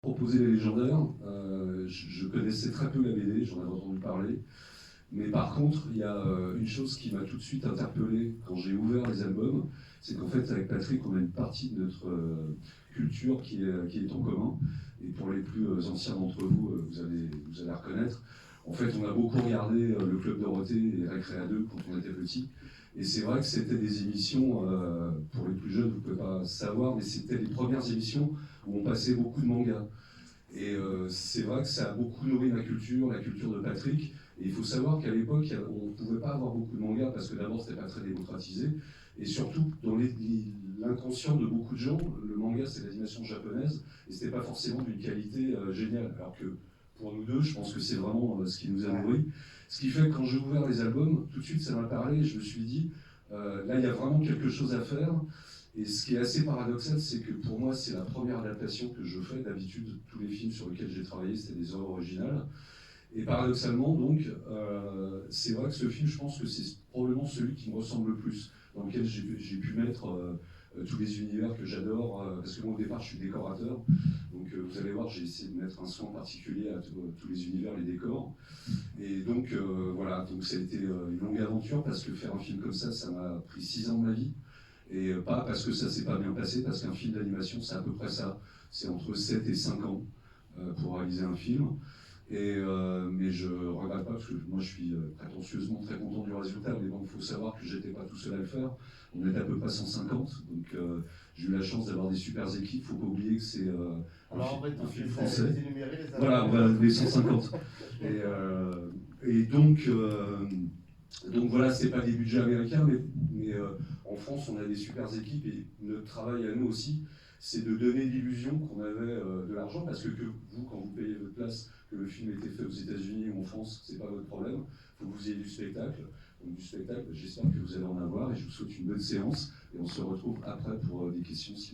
Proposer les légendaires, je connaissais très peu la BD, j'en avais entendu parler. Mais par contre, il y a une chose qui m'a tout de suite interpellé quand j'ai ouvert les albums, c'est qu'en fait, avec Patrick, on a une partie de notre culture qui est en commun. Et pour les plus anciens d'entre vous, vous allez reconnaître. En fait, on a beaucoup regardé le Club Dorothée et Récréa 2 quand on était petit. Et c'est vrai que c'était des émissions, pour les plus jeunes, vous ne pouvez pas savoir, mais c'était les premières émissions où on passait beaucoup de mangas. Et c'est vrai que ça a beaucoup nourri la culture de Patrick. Et il faut savoir qu'à l'époque, on ne pouvait pas avoir beaucoup de mangas parce que d'abord, c'était pas très démocratisé. Et surtout, dans l'inconscient de beaucoup de gens, le manga, c'est l'animation japonaise et c'était pas forcément d'une qualité géniale. Alors que pour nous deux, je pense que c'est vraiment ce qui nous a nourris. Ce qui fait que quand j'ai ouvert les albums, tout de suite, ça m'a parlé et je me suis dit, là, il y a vraiment quelque chose à faire. Et ce qui est assez paradoxal, c'est que pour moi, c'est la première adaptation que je fais. D'habitude, tous les films sur lesquels j'ai travaillé, c'était des œuvres originales. Et paradoxalement, donc, c'est vrai que ce film, je pense que c'est probablement celui qui me ressemble le plus, dans lequel j'ai pu mettre tous les univers que j'adore, parce que moi, au départ, je suis décorateur. Donc, vous allez voir, j'ai essayé de mettre un soin particulier à tous les univers, les décors. Et donc, voilà, donc ça a été une longue aventure, parce que faire un film comme ça m'a pris 6 ans de ma vie. Et pas parce que ça s'est pas bien passé, parce qu'un film d'animation, c'est à peu près ça. C'est entre 7 et 5 ans pour réaliser un film. Mais je ne regrette pas, parce que moi je suis prétentieusement très content du résultat, mais bon, il faut savoir que j'étais pas tout seul à le faire. On était à peu près 150, donc j'ai eu la chance d'avoir des super équipes. Il ne faut pas oublier que c'est un film français. Voilà, on va les 150. Et donc voilà, c'est pas des budgets américains, mais en France, on a des super équipes et notre travail à nous aussi, c'est de donner l'illusion qu'on avait de l'argent, parce que vous, quand vous payez votre place, que le film était fait aux États-Unis ou en France, c'est pas votre problème. Il faut que vous ayez du spectacle. Donc du spectacle, j'espère que vous allez en avoir et je vous souhaite une bonne séance et on se retrouve après pour des questions si vous